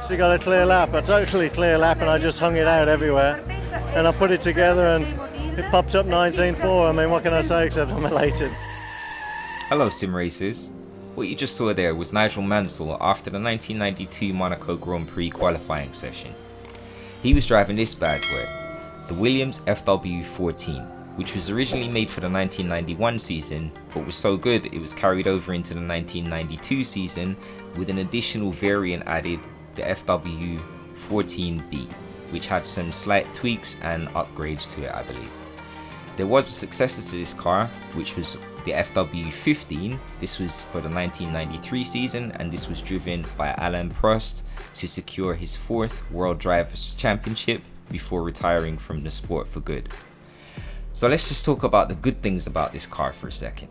Actually got a clear lap, a totally clear lap, and I just hung it out everywhere. And I put it together and it popped up 19.4. I mean, what can I say except I'm elated. Hello sim racers. What you just saw there was Nigel Mansell after the 1992 Monaco Grand Prix qualifying session. He was driving this bad boy, the Williams FW14, which was originally made for the 1991 season, but was so good it was carried over into the 1992 season with an additional variant added, the FW14B, which had some slight tweaks and upgrades to it, I believe. There was a successor to this car, which was the FW15. This was for the 1993 season, and this was driven by Alain Prost to secure his 4th World Drivers' Championship before retiring from the sport for good. So let's just talk about the good things about this car for a second.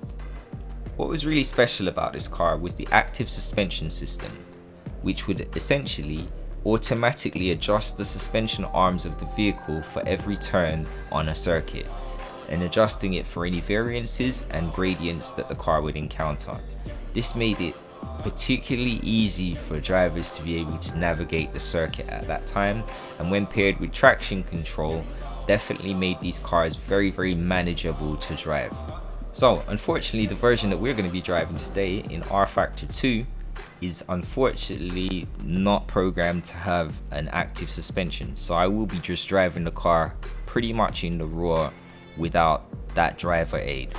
What was really special about this car was the active suspension system, which would essentially automatically adjust the suspension arms of the vehicle for every turn on a circuit, and adjusting it for any variances and gradients that the car would encounter. This made it particularly easy for drivers to be able to navigate the circuit at that time, and when paired with traction control, definitely made these cars very, very manageable to drive. So unfortunately, the version that we're going to be driving today in rFactor 2 is unfortunately not programmed to have an active suspension, so I will be just driving the car pretty much in the raw without that driver aid.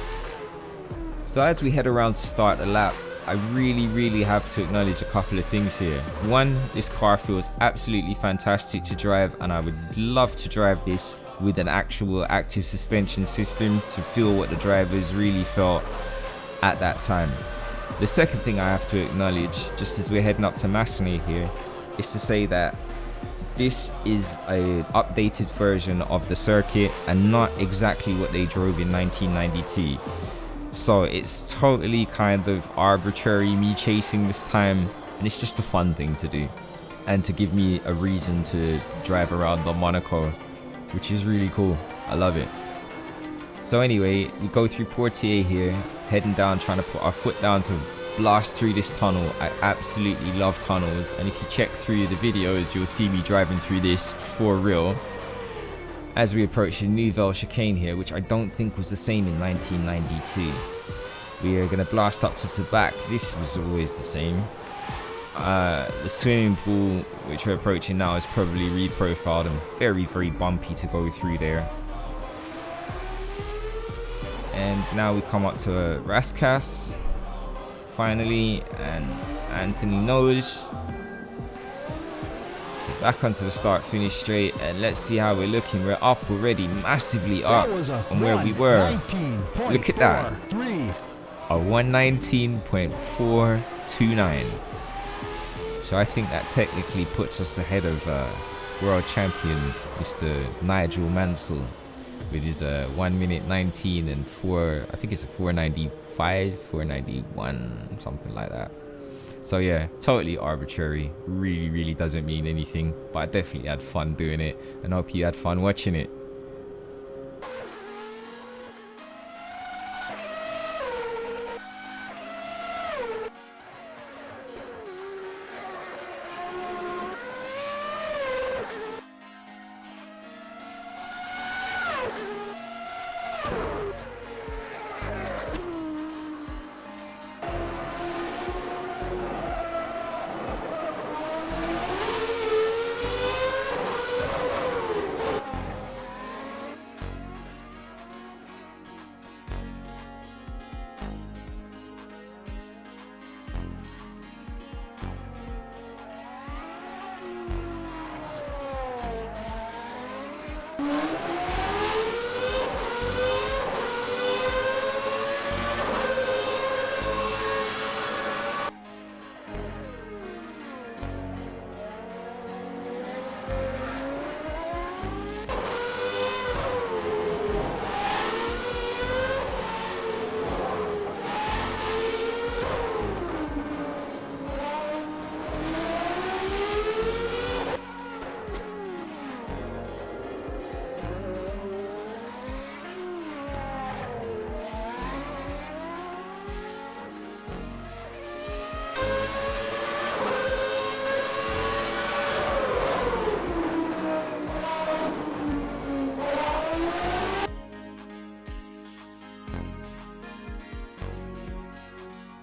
So as we head around to start the lap, I really have to acknowledge a couple of things here. One, this car feels absolutely fantastic to drive, and I would love to drive this with an actual active suspension system to feel what the drivers really felt at that time. The second thing I have to acknowledge, just as we're heading up to Massenet here, is to say that this is an updated version of the circuit and not exactly what they drove in 1992. So it's totally kind of arbitrary, me chasing this time, and it's just a fun thing to do and to give me a reason to drive around the Monaco, which is really cool. I love it. So anyway, we go through Portier here, heading down, trying to put our foot down to blast through this tunnel. I absolutely love tunnels, and if you check through the videos, you'll see me driving through this for real. As we approach the Nouvelle chicane here, which I don't think was the same in 1992. We are going to blast up to Tabac. This was always the same. The swimming pool, which we're approaching now, is probably reprofiled and very bumpy to go through there. And now we come up to Rascasse, finally, and Anthony Noj. So back onto the start finish straight, and let's see how we're looking. We're up already, massively up on where we were. Look at that, a 119.429. So I think that technically puts us ahead of world champion Mr. Nigel Mansell with his 1 minute 19 and 4, I think it's a 495, 491, something like that. So yeah, totally arbitrary, really doesn't mean anything, but I definitely had fun doing it, and hope you had fun watching it.